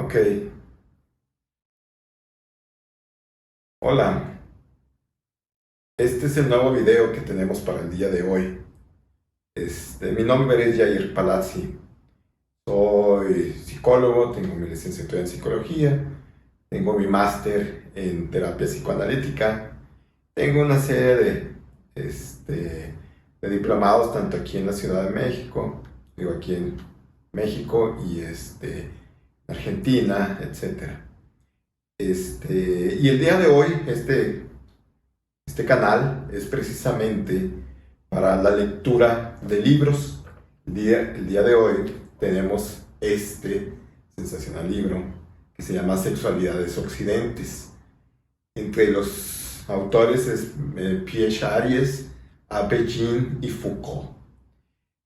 Ok, hola. Este es el nuevo video que tenemos para el día de hoy. Mi nombre es Jair Palazzi. Soy psicólogo, tengo mi licenciatura en psicología, tengo mi máster en terapia psicoanalítica, tengo una serie de diplomados tanto aquí en la Ciudad de México, digo aquí en México y Argentina, etcétera. Y el día de hoy, este canal es precisamente para la lectura de libros. El día de hoy tenemos este sensacional libro que se llama Sexualidades Occidentes. Entre los autores es Piaget Aries, Abegin y Foucault.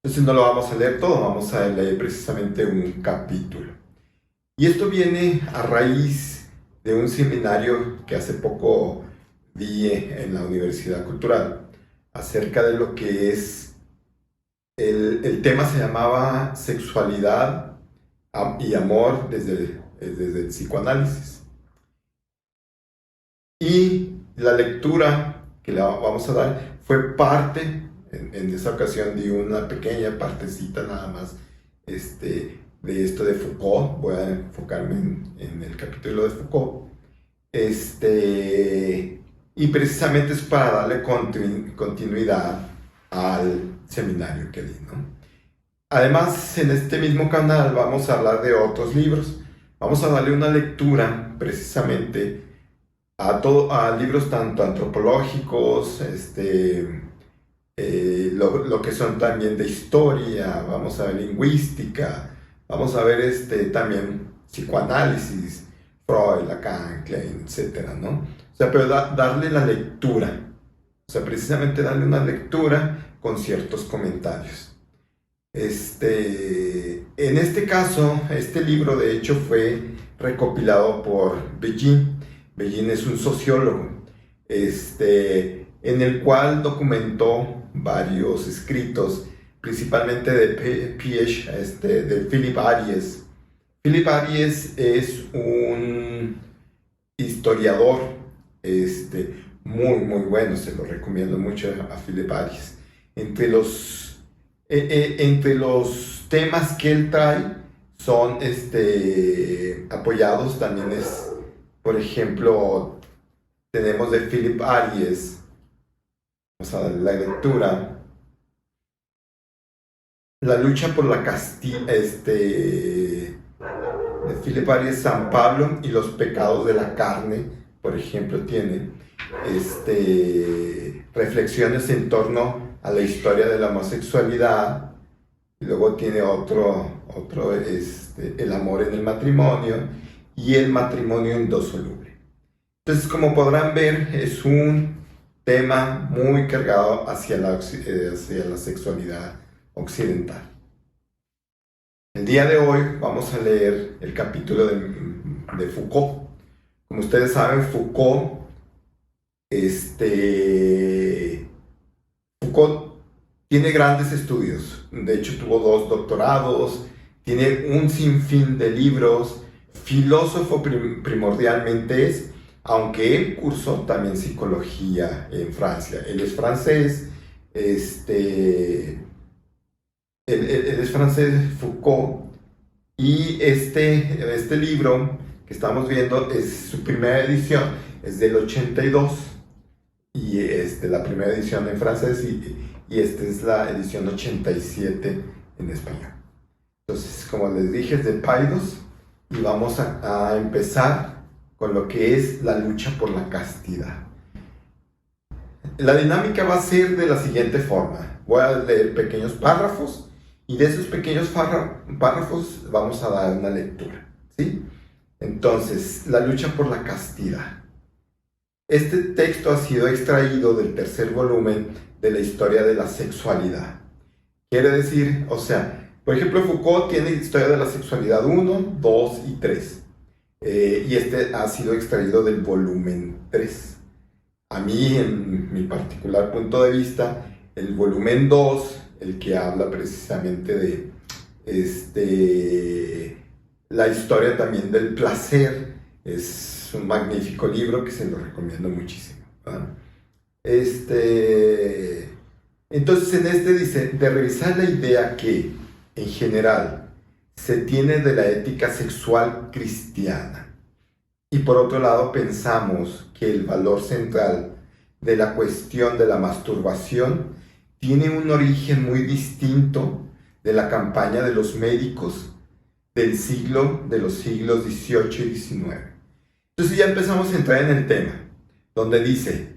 Entonces no lo vamos a leer todo, vamos a leer precisamente un capítulo. Y esto viene a raíz de un seminario que hace poco di en la Universidad Cultural acerca de lo que es, el tema se llamaba Sexualidad y Amor desde el psicoanálisis. Y la lectura que le vamos a dar fue parte, en esa ocasión di una pequeña partecita nada más de esto de Foucault. Voy a enfocarme en el capítulo de Foucault. Y precisamente es para darle continuidad al seminario que di, ¿no? Además, en este mismo canal vamos a hablar de otros libros. Vamos a darle una lectura precisamente a libros tanto antropológicos, lo que son también de historia, vamos a ver lingüística, vamos a ver también psicoanálisis, Freud, Lacan, Klein, etcétera, ¿no? O sea, pero darle la lectura, o sea, precisamente darle una lectura con ciertos comentarios. En este caso, este libro de hecho fue recopilado por Begin. Begin es un sociólogo, en el cual documentó varios escritos, principalmente de Piaget, de Philip Aries. Philip Aries es un historiador muy bueno, se lo recomiendo mucho a Philip Aries. Entre los temas que él trae son apoyados también por ejemplo, tenemos de Philip Aries, vamos a darle la lectura, La lucha por la castidad, de Philip Aries, San Pablo y los pecados de la carne, por ejemplo, tiene reflexiones en torno a la historia de la homosexualidad, y luego tiene otro el amor en el matrimonio y el matrimonio indisoluble. Entonces, como podrán ver, es un tema muy cargado hacia la sexualidad occidental. El día de hoy vamos a leer el capítulo de Foucault. Como ustedes saben, Foucault tiene grandes estudios. De hecho, tuvo 2 doctorados, tiene un sinfín de libros, filósofo primordialmente es, aunque él cursó también psicología en Francia. Él es francés, él es francés, Foucault, y este libro que estamos viendo es su primera edición, es del 82, y la primera edición en francés, y esta es la edición 87 en español. Entonces, como les dije, es de Paidós, y vamos a empezar con lo que es la lucha por la castidad. La dinámica va a ser de la siguiente forma. Voy a leer pequeños párrafos, y de esos pequeños párrafos vamos a dar una lectura, ¿sí? Entonces, la lucha por la castidad. Este texto ha sido extraído del 3er volumen de la historia de la sexualidad. Quiere decir, o sea, por ejemplo, Foucault tiene historia de la sexualidad 1, 2 y 3. Y ha sido extraído del volumen 3. A mí, en mi particular punto de vista, el volumen 2, el que habla precisamente de La historia también del placer es un magnífico libro que se lo recomiendo muchísimo, ¿verdad? Entonces en este dice, de revisar la idea que, en general, se tiene de la ética sexual cristiana. Y por otro lado pensamos que el valor central de la cuestión de la masturbación tiene un origen muy distinto de la campaña de los médicos de los siglos XVIII y XIX. Entonces ya empezamos a entrar en el tema, donde dice,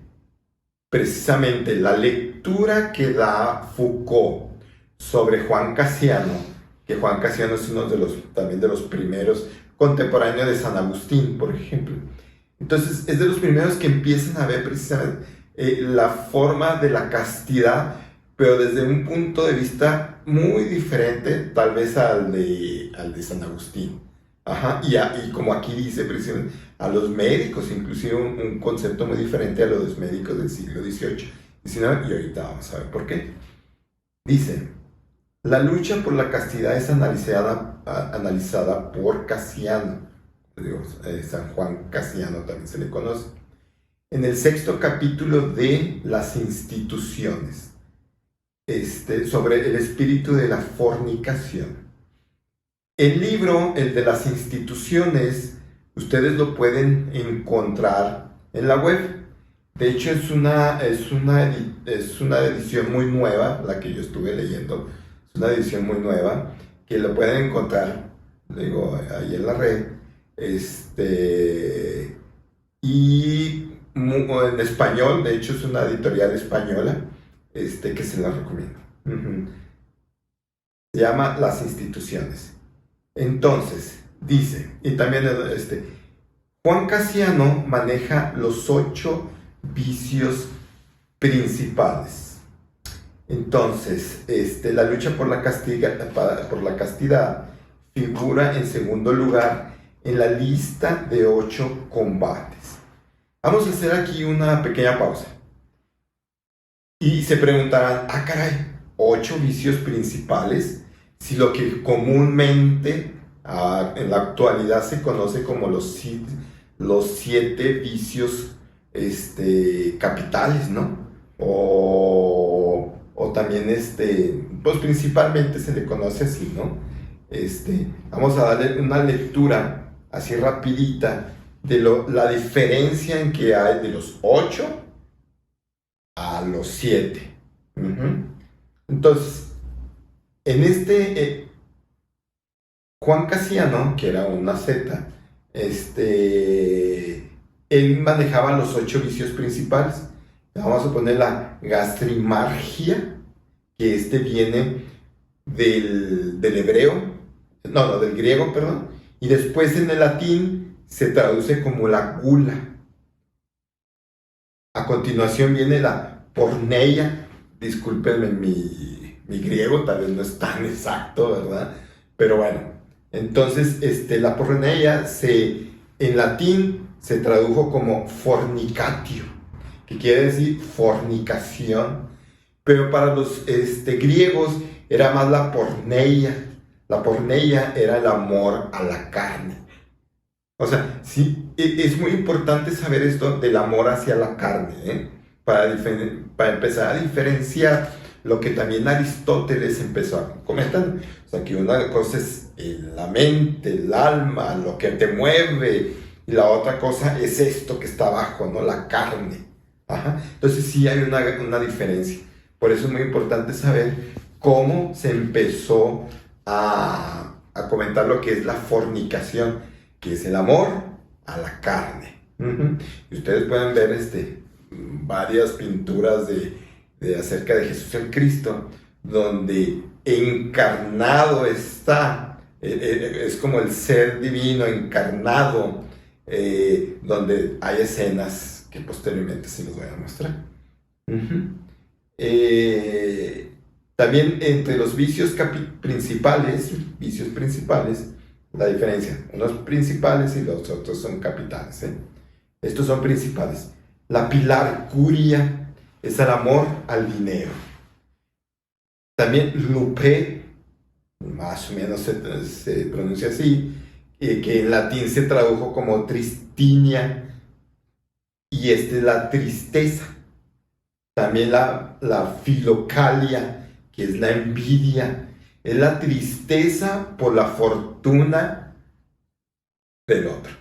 precisamente la lectura que da Foucault sobre Juan Cassiano, que Juan Cassiano es uno de también de los primeros contemporáneos de San Agustín, por ejemplo. Entonces es de los primeros que empiezan a ver precisamente la forma de la castidad, pero desde un punto de vista muy diferente tal vez al de San Agustín. Ajá, y como aquí dice precisamente, a los médicos, inclusive un concepto muy diferente a los médicos del siglo XVIII, XIX, y ahorita vamos a ver por qué. Dice, la lucha por la castidad es analizada por Cassiano, San Juan Cassiano también se le conoce, en el 6º capítulo de Las instituciones, sobre el espíritu de la fornicación. El libro, el de las instituciones, ustedes lo pueden encontrar en la web. De hecho, es una edición muy nueva, la que yo estuve leyendo. Es una edición muy nueva, que lo pueden encontrar, digo, ahí en la red. Y en español, de hecho, es una editorial española, que se la recomiendo. Se llama Las instituciones. Entonces, dice, y también Juan Cassiano maneja los 8 vicios principales. Entonces, la lucha por la castidad figura en segundo lugar en la lista de 8 combates. Vamos a hacer aquí una pequeña pausa. Y se preguntarán, caray, 8 vicios principales, si lo que comúnmente en la actualidad se conoce como los 7 vicios capitales, ¿no? O también, pues principalmente se le conoce así, ¿no? Vamos a darle una lectura así rapidita de la diferencia en que hay de los 8 a los 7. Entonces, en Juan Cassiano, que era una Z, él manejaba los 8 vicios principales. Vamos a poner la gastrimargia, que viene del del griego, perdón, y después en el latín se traduce como la gula. A continuación viene la porneia, discúlpenme mi griego, tal vez no es tan exacto, ¿verdad? Pero bueno, entonces la porneia en latín se tradujo como fornicatio, que quiere decir fornicación, pero para los griegos era más la porneia. La porneia era el amor a la carne. O sea, sí, es muy importante saber esto del amor hacia la carne, para empezar a diferenciar lo que también Aristóteles empezó a comentar. O sea, que una cosa es la mente, el alma, lo que te mueve, y la otra cosa es esto que está abajo, ¿no? La carne. Ajá. Entonces sí hay una diferencia. Por eso es muy importante saber cómo se empezó a comentar lo que es la fornicación, que es el amor a la carne. Y ustedes pueden ver varias pinturas acerca de Jesús el Cristo, donde encarnado está, es como el ser divino encarnado, donde hay escenas que posteriormente se los voy a mostrar. También entre los vicios principales, la diferencia, unos principales y los otros son capitales. Estos son principales. La pilarcuria es el amor al dinero. También lupé, más o menos se pronuncia así, que en latín se tradujo como tristinia, y esta es la tristeza. También la filocalia, que es la envidia, es la tristeza por la fortuna del otro.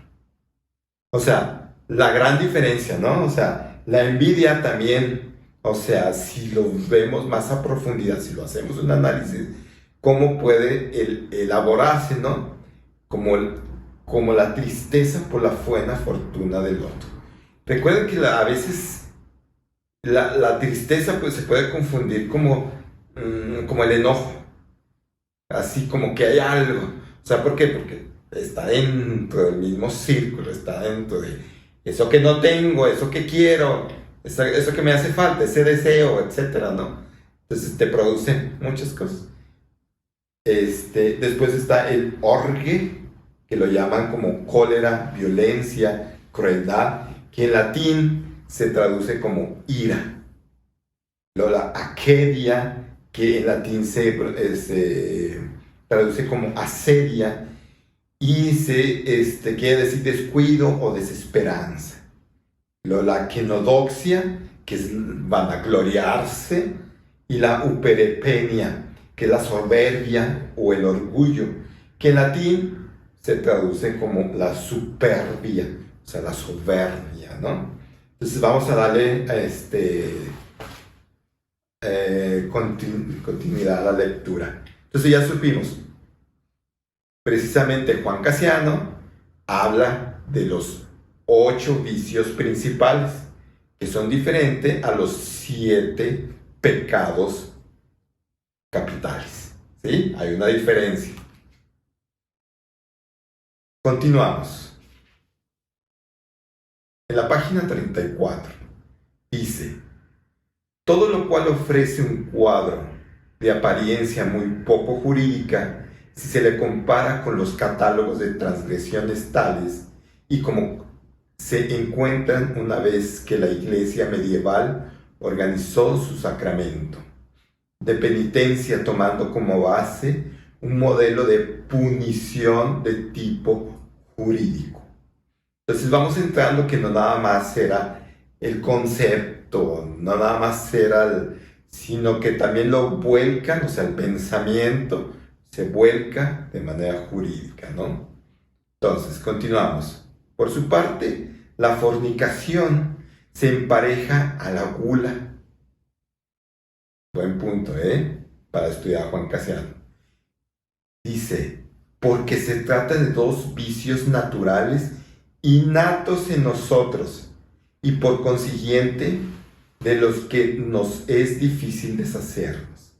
O sea, la gran diferencia, ¿no? O sea, la envidia también, o sea, si lo vemos más a profundidad, si lo hacemos un análisis, cómo puede elaborarse, ¿no? Como la tristeza por la buena fortuna del otro. Recuerden que a veces la tristeza pues, se puede confundir como el enojo, así como que hay algo. O sea, ¿por qué? Porque está dentro del mismo círculo, está dentro de eso que no tengo, eso que quiero, eso que me hace falta, ese deseo, etcétera, ¿no? Entonces te produce muchas cosas. Después está el orge, que lo llaman como cólera, violencia, crueldad, que en latín se traduce como ira. Luego la acedia, que en latín se traduce como asedia, y quiere decir descuido o desesperanza. Luego la quenodoxia, que es vanagloriarse, y la uperepenia, que es la soberbia o el orgullo, que en latín se traduce como la superbia, o sea, la soberbia, ¿no? Entonces vamos a darle continuidad a la lectura. Entonces ya supimos, precisamente Juan Cassiano habla de los 8 vicios principales, que son diferentes a los 7 pecados capitales. ¿Sí? Hay una diferencia. Continuamos. En la página 34 dice: todo lo cual ofrece un cuadro de apariencia muy poco jurídica si se le compara con los catálogos de transgresiones tales y como se encuentran una vez que la Iglesia medieval organizó su sacramento de penitencia, tomando como base un modelo de punición de tipo jurídico. Entonces vamos entrando que no nada más era el concepto, no nada más era sino que también lo vuelcan, o sea, el pensamiento se vuelca de manera jurídica, ¿no? Entonces, continuamos. Por su parte, la fornicación se empareja a la gula. Buen punto, para estudiar a Juan Cassiano. Dice, porque se trata de 2 vicios naturales innatos en nosotros y por consiguiente de los que nos es difícil deshacernos,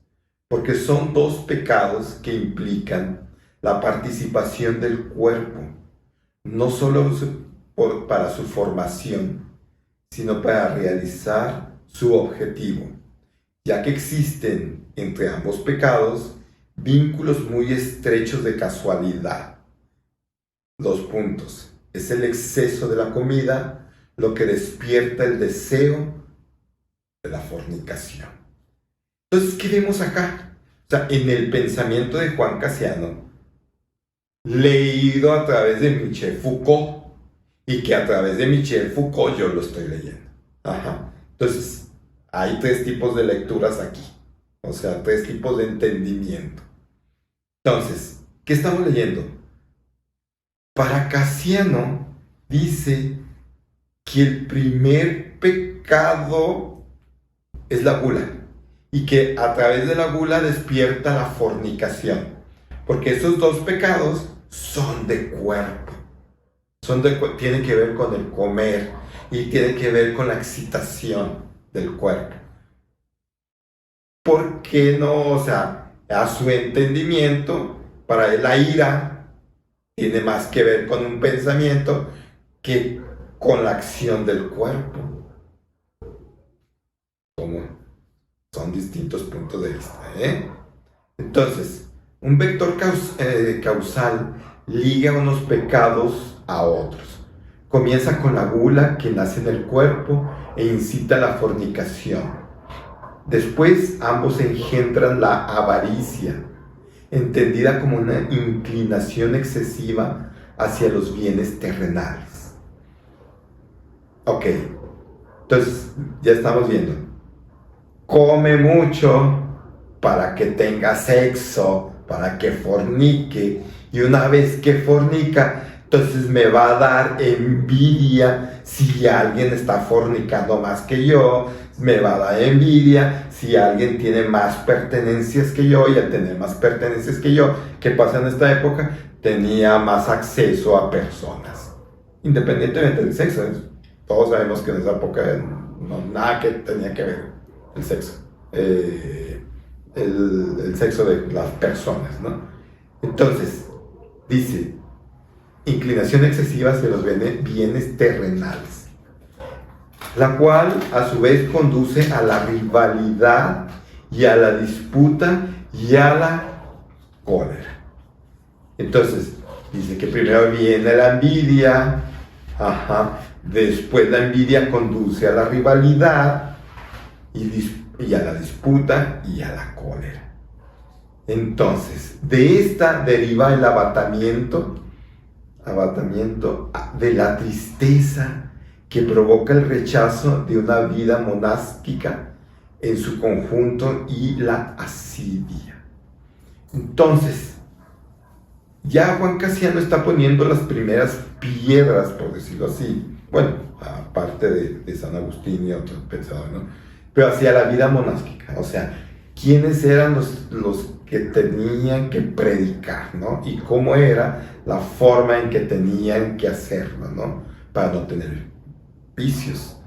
porque son 2 pecados que implican la participación del cuerpo, no solo para su formación, sino para realizar su objetivo, ya que existen entre ambos pecados vínculos muy estrechos de casualidad. 2 puntos. Es el exceso de la comida lo que despierta el deseo de la fornicación. Entonces, ¿qué vemos acá? O sea, en el pensamiento de Juan Cassiano, leído a través de Michel Foucault, y que a través de Michel Foucault yo lo estoy leyendo. Ajá. Entonces, hay 3 tipos de lecturas aquí. O sea, 3 tipos de entendimiento. Entonces, ¿qué estamos leyendo? Para Cassiano dice que el primer pecado es la gula y que a través de la gula despierta la fornicación, porque esos 2 pecados son de cuerpo, tienen que ver con el comer y tienen que ver con la excitación del cuerpo. ¿Por qué no? O sea, a su entendimiento, para él la ira tiene más que ver con un pensamiento que con la acción del cuerpo. Son distintos puntos de vista, Entonces, un vector causal liga unos pecados a otros. Comienza con la gula que nace en el cuerpo e incita a la fornicación. Después, ambos engendran la avaricia, entendida como una inclinación excesiva hacia los bienes terrenales. Ok, entonces ya estamos viendo. Come mucho para que tenga sexo, para que fornique, y una vez que fornica, entonces me va a dar envidia si alguien está fornicando más que yo, me va a dar envidia si alguien tiene más pertenencias que yo, y al tener más pertenencias que yo, ¿qué pasa en esta época? Tenía más acceso a personas, independientemente del sexo. Todos sabemos que en esa época no, nada que tenía que ver el sexo, el sexo de las personas, ¿no? Entonces, dice, inclinación excesiva hacia los bienes terrenales, la cual a su vez conduce a la rivalidad y a la disputa y a la cólera. Entonces, dice que primero viene la envidia, después la envidia conduce a la rivalidad y a la disputa y a la cólera. Entonces, de esta deriva el abatamiento de la tristeza que provoca el rechazo de una vida monástica en su conjunto y la asidia. Entonces, ya Juan Casiano está poniendo las primeras piedras, por decirlo así, bueno, aparte de San Agustín y otros pensadores, ¿no? Pero hacia la vida monástica, o sea, quiénes eran los que tenían que predicar, ¿no? Y cómo era la forma en que tenían que hacerlo, ¿no? Para no tener vicios.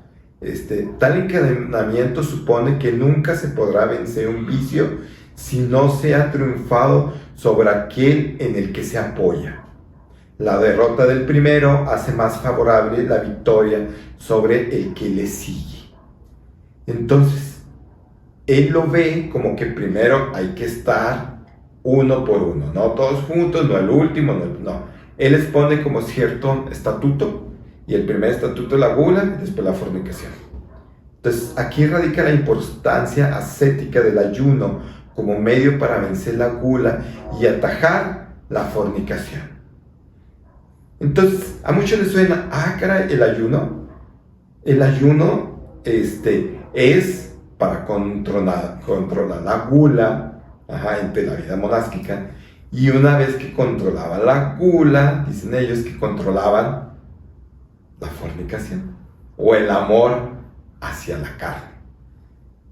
Tal encadenamiento supone que nunca se podrá vencer un vicio si no se ha triunfado sobre aquel en el que se apoya. La derrota del primero hace más favorable la victoria sobre el que le sigue. Entonces, él lo ve como que primero hay que estar uno por uno, no todos juntos, no el último, no. Él les pone como cierto estatuto, y el primer estatuto es la gula y después la fornicación. Entonces, aquí radica la importancia ascética del ayuno como medio para vencer la gula y atajar la fornicación. Entonces, a muchos les suena, caray, el ayuno es para controlar la gula entre la vida monástica, y una vez que controlaban la gula, dicen ellos que controlaban la fornicación o el amor hacia la carne.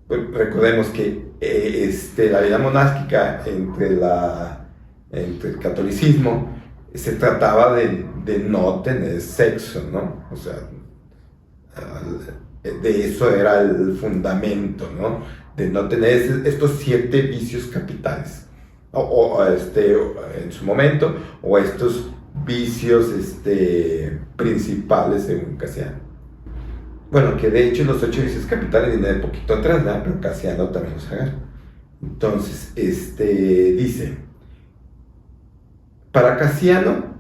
Pues recordemos que la vida monástica entre el catolicismo se trataba de no tener sexo, ¿no? O sea, de eso era el fundamento, ¿no? De no tener estos 7 vicios capitales, en su momento, o estos vicios principales según Casiano. Bueno, que de hecho los 8 vicios capitales vienen de poquito atrás, ¿no? Pero Casiano también los agarra. Entonces, dice, para Casiano,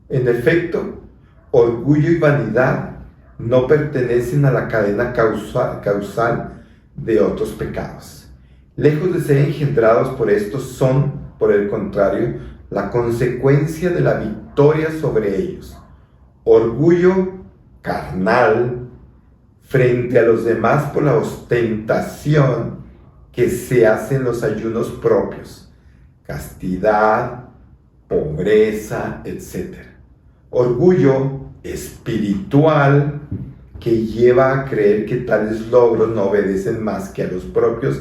en efecto, orgullo y vanidad no pertenecen a la cadena causal de otros pecados. Lejos de ser engendrados por estos, son, por el contrario, la consecuencia de la victoria sobre ellos. Orgullo carnal frente a los demás por la ostentación que se hace en los ayunos propios, castidad, pobreza, etc. Orgullo espiritual que lleva a creer que tales logros no obedecen más que a los propios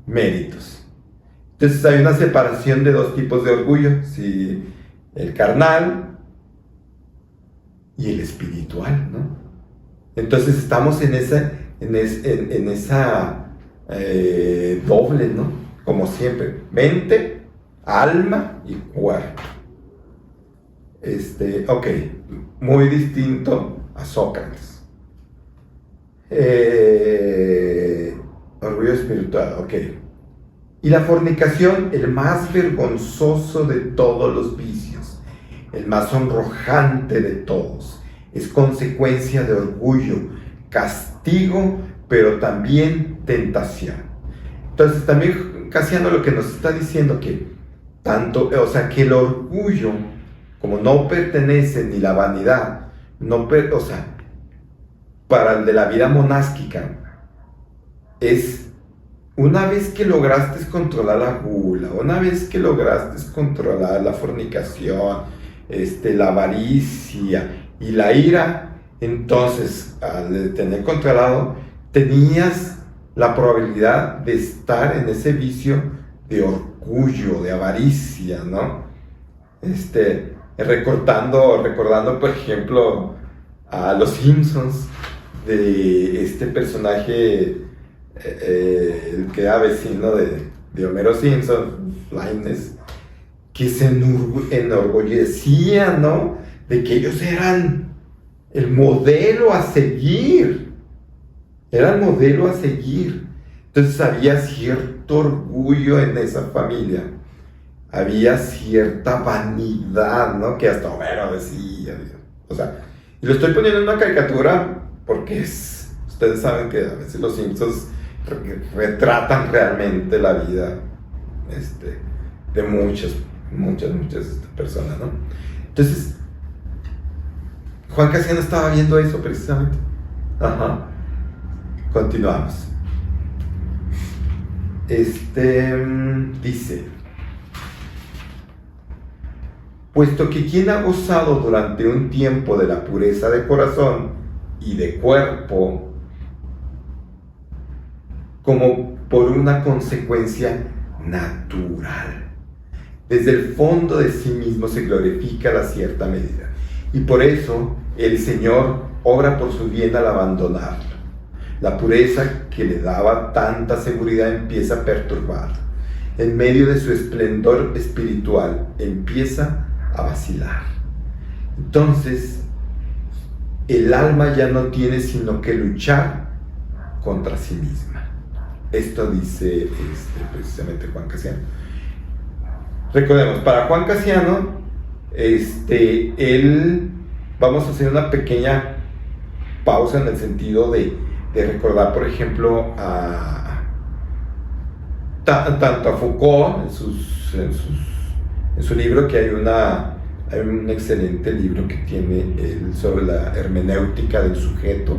méritos. Entonces hay una separación de 2 tipos de orgullo, ¿sí? El carnal y el espiritual, ¿no? Entonces estamos en esa doble, ¿no? Como siempre, mente, alma y cuerpo. Ok, muy distinto a Sócrates. Orgullo espiritual, ok. Y la fornicación, el más vergonzoso de todos los vicios, el más sonrojante de todos, es consecuencia de orgullo, castigo, pero también tentación. Entonces también Casiano lo que nos está diciendo que que el orgullo como no pertenece ni la vanidad, o sea, para el de la vida monástica, es una vez que lograste controlar la gula, una vez que lograste controlar la fornicación, la avaricia y la ira, entonces al tener controlado, tenías la probabilidad de estar en ese vicio de orgullo, de avaricia, ¿no? Recordando, por ejemplo, a los Simpsons, de este personaje, el que era vecino de Homero Simpson, Linus, que se enorgullecía, ¿no?, de que ellos eran el modelo a seguir. Era el modelo a seguir. Entonces había cierto orgullo en esa familia. Había cierta vanidad, ¿no?, que hasta Homero decía. O sea, y lo estoy poniendo en una caricatura porque ustedes saben que a veces los Simpsons retratan realmente la vida de muchas personas, ¿no? Entonces, Juan Casiano estaba viendo eso precisamente. Ajá. Continuamos. Dice: puesto que quien ha gozado durante un tiempo de la pureza de corazón y de cuerpo, como por una consecuencia natural, desde el fondo de sí mismo se glorifica a la cierta medida, y por eso el Señor obra por su bien al abandonarlo. La pureza que le daba tanta seguridad empieza a perturbar. En medio de su esplendor espiritual empieza a vacilar. Entonces, el alma ya no tiene sino que luchar contra sí misma. Esto dice precisamente Juan Casiano. Recordemos, para Juan Casiano, vamos a hacer una pequeña pausa en el sentido de recordar, por ejemplo, tanto a Foucault en su libro, que hay un excelente libro que tiene sobre la hermenéutica del sujeto,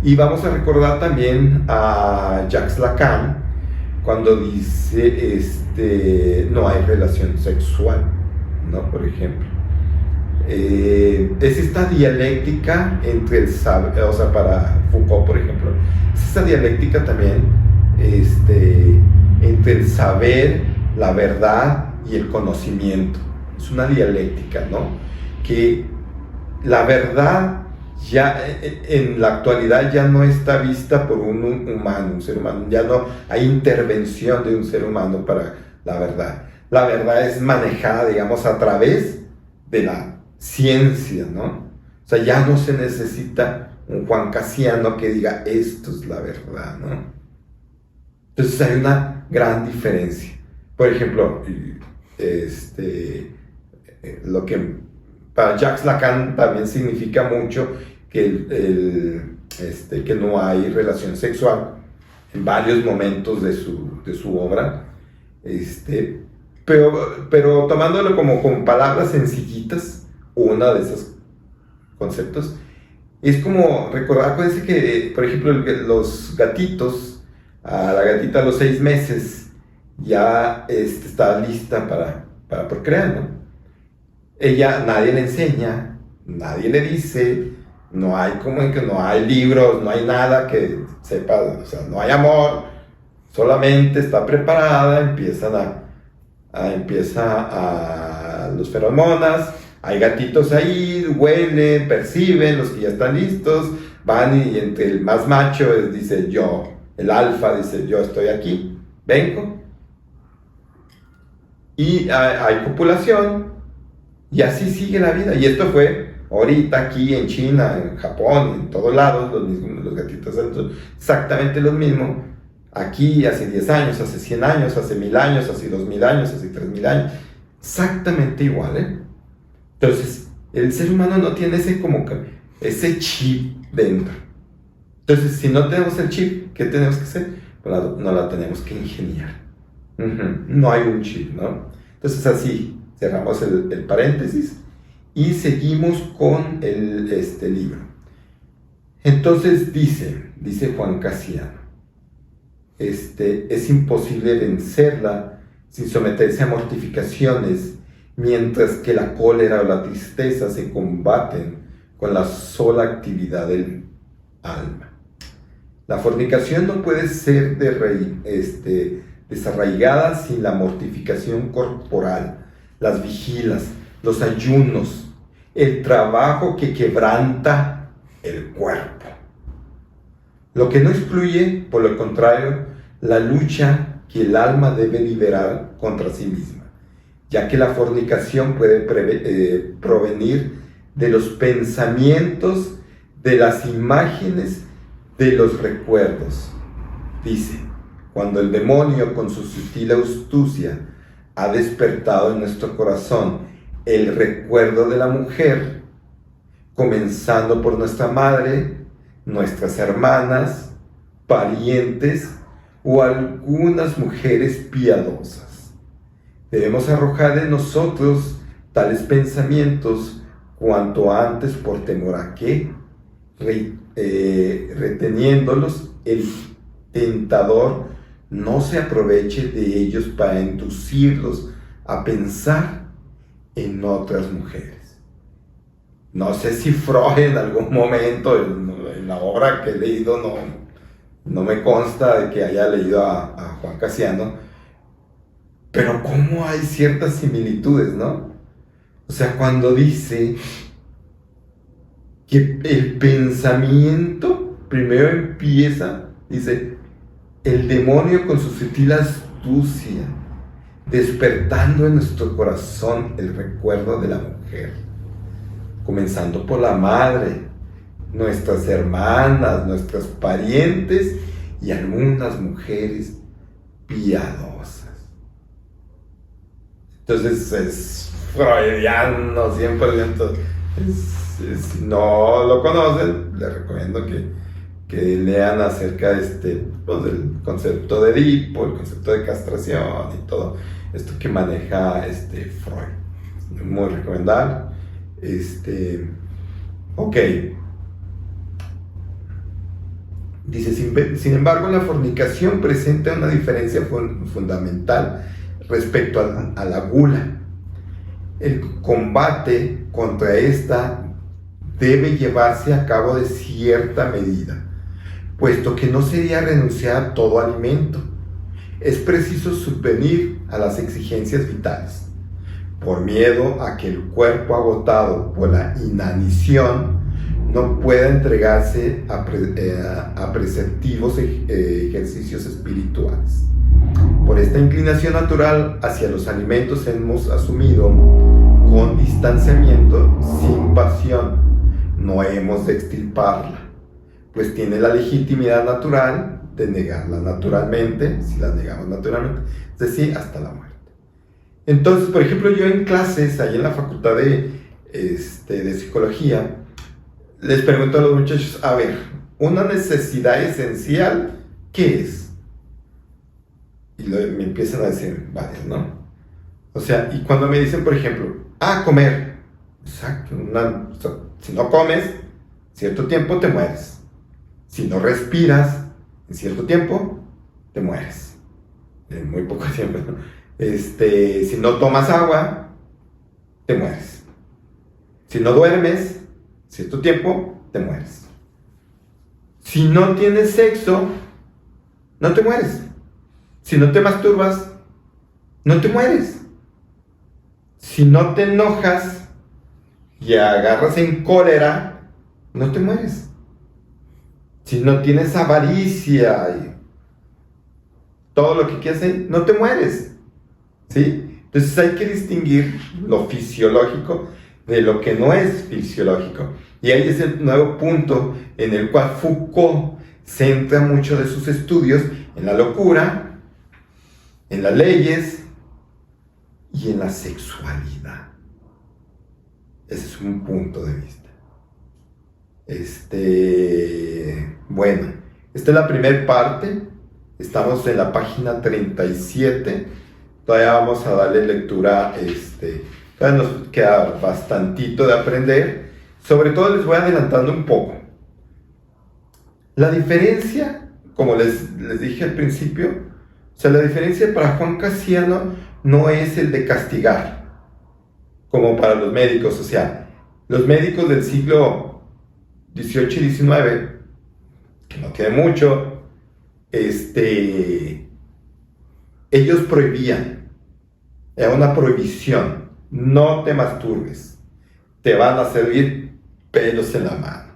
y vamos a recordar también a Jacques Lacan cuando dice no hay relación sexual, ¿no?, por ejemplo. Es esta dialéctica entre el saber, o sea, para Foucault, por ejemplo, es esta dialéctica también entre el saber, la verdad y el conocimiento. Es una dialéctica, ¿no?, que la verdad ya en la actualidad ya no está vista por un ser humano, ya no hay intervención de un ser humano para la verdad. La verdad es manejada, digamos, a través de la ciencia, ¿no? O sea, ya no se necesita un Juan Casiano que diga esto es la verdad, ¿no? Entonces hay una gran diferencia. Por ejemplo, lo que para Jacques Lacan también significa mucho que que no hay relación sexual en varios momentos de su obra, pero tomándolo como con palabras sencillitas, una de esos conceptos es como recordar, acuérdense que, por ejemplo, los gatitos, a la gatita a los 6 meses ya está lista para procrear, ¿no? Ella, nadie le enseña, nadie le dice, no hay no hay libros, no hay nada que sepa, o sea, no hay amor, solamente está preparada, empieza los feromonas, hay gatitos ahí, huelen, perciben, los que ya están listos, van y entre el más macho dice yo, el alfa dice yo estoy aquí, vengo, y hay copulación, y así sigue la vida. Y esto fue ahorita aquí en China, en Japón, en todos lados, los gatitos son exactamente los mismos. Aquí hace 10 años, hace 100 años, hace 1000 años, hace 2000 años, hace 3000 años, exactamente igual, ¿eh? Entonces, el ser humano no tiene ese chip dentro. Entonces, si no tenemos el chip, ¿qué tenemos que hacer? Pues no la tenemos que ingeniar. No hay un chip, ¿no? Entonces, así cerramos el paréntesis Y seguimos con este libro. Entonces dice Juan Casiano, es imposible vencerla sin someterse a mortificaciones, mientras que la cólera o la tristeza se combaten con la sola actividad del alma. La fornicación no puede ser desarraigada sin la mortificación corporal, las vigilas, los ayunos, el trabajo que quebranta el cuerpo. Lo que no excluye, por lo contrario, la lucha que el alma debe liberar contra sí misma, ya que la fornicación puede provenir de los pensamientos, de las imágenes, de los recuerdos. Dice, cuando el demonio con su sutil astucia ha despertado en nuestro corazón el recuerdo de la mujer, comenzando por nuestra madre, nuestras hermanas, parientes o algunas mujeres piadosas. Debemos arrojar de nosotros tales pensamientos cuanto antes por temor a que, reteniéndolos, el tentador no se aproveche de ellos para inducirlos a pensar en otras mujeres. No sé si Freud en algún momento, en la obra que he leído, no me consta de que haya leído a Juan Casiano, pero cómo hay ciertas similitudes, ¿no? O sea, cuando dice que el pensamiento primero empieza, dice, el demonio con su sutil astucia, despertando en nuestro corazón el recuerdo de la mujer, comenzando por la madre, nuestras hermanas, nuestras parientes y algunas mujeres piadosas. Entonces es freudiano 100%. Si no lo conocen, les recomiendo que lean acerca del concepto de Edipo, el concepto de castración y todo esto que maneja Freud. Muy recomendable. Ok. Dice, sin embargo, la fornicación presenta una diferencia fundamental respecto a la gula. El combate contra esta debe llevarse a cabo de cierta medida, puesto que no sería renunciar a todo alimento. Es preciso subvenir a las exigencias vitales, por miedo a que el cuerpo agotado por la inanición no pueda entregarse a preceptivos ejercicios espirituales. Por esta inclinación natural hacia los alimentos hemos asumido con distanciamiento, sin pasión. No hemos de extirparla, pues tiene la legitimidad natural de negarla naturalmente, si la negamos naturalmente, es decir, hasta la muerte. Entonces, por ejemplo, yo en clases, ahí en la facultad de psicología, les pregunto a los muchachos, a ver, una necesidad esencial, ¿qué es? Y me empiezan a decir varias, ¿no? O sea, y cuando me dicen, por ejemplo, comer, exacto, si no comes, cierto tiempo te mueres. Si no respiras, en cierto tiempo, te mueres. En muy poco tiempo, ¿no? Si no tomas agua, te mueres. Si no duermes, cierto tiempo, te mueres. Si no tienes sexo, no te mueres. Si no te masturbas, no te mueres. Si no te enojas y agarras en cólera, no te mueres. Si no tienes avaricia y todo lo que quieras hacer, no te mueres. ¿Sí? Entonces hay que distinguir lo fisiológico de lo que no es fisiológico. Y ahí es el nuevo punto en el cual Foucault centra mucho de sus estudios en la locura, en las leyes y en la sexualidad. Ese es un punto de vista. Bueno, esta es la primera parte. Estamos en la página 37. Todavía vamos a darle lectura. Todavía nos queda bastantito de aprender. Sobre todo les voy adelantando un poco. La diferencia, como les dije al principio, o sea, la diferencia para Juan Casiano no es el de castigar, como para los médicos. O sea, los médicos del siglo XVIII y XIX, que no tiene mucho, ellos prohibían, era una prohibición: no te masturbes, te van a salir pelos en la mano,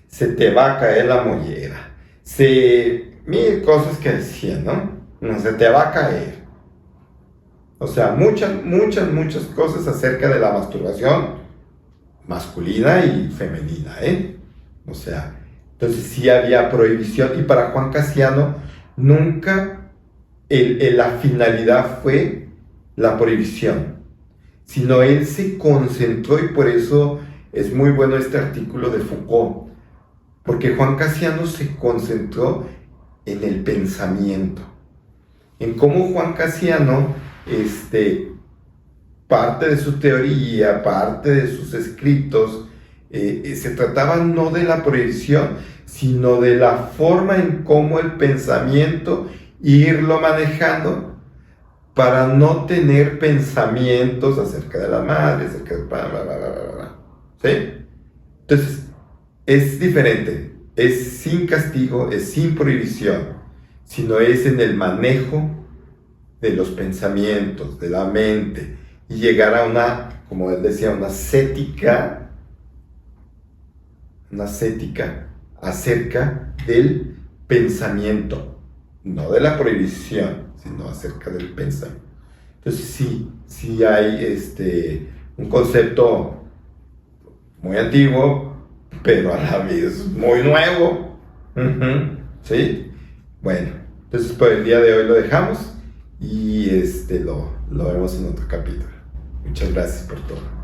se te va a caer la mollera, mil cosas que decían, ¿no? No se te va a caer. O sea, muchas cosas acerca de la masturbación masculina y femenina, ¿eh? O sea, entonces sí había prohibición, y para Juan Casiano nunca la finalidad fue la prohibición, sino él se concentró, y por eso es muy bueno este artículo de Foucault, porque Juan Casiano se concentró en el pensamiento, en cómo Juan Casiano, parte de su teoría, parte de sus escritos, se trataba no de la prohibición, sino de la forma en cómo el pensamiento irlo manejando para no tener pensamientos acerca de la madre, acerca de bla, bla, bla, bla, bla, bla. ¿Sí? Entonces, es diferente, es sin castigo, es sin prohibición, sino es en el manejo de los pensamientos, de la mente, y llegar a una, como él decía, una ascética acerca del pensamiento, no de la prohibición, sino acerca del pensamiento. Entonces sí hay un concepto muy antiguo, pero a la vez muy nuevo. ¿Sí? Bueno, entonces por el día de hoy lo dejamos, y lo vemos en otro capítulo. Muchas gracias por todo.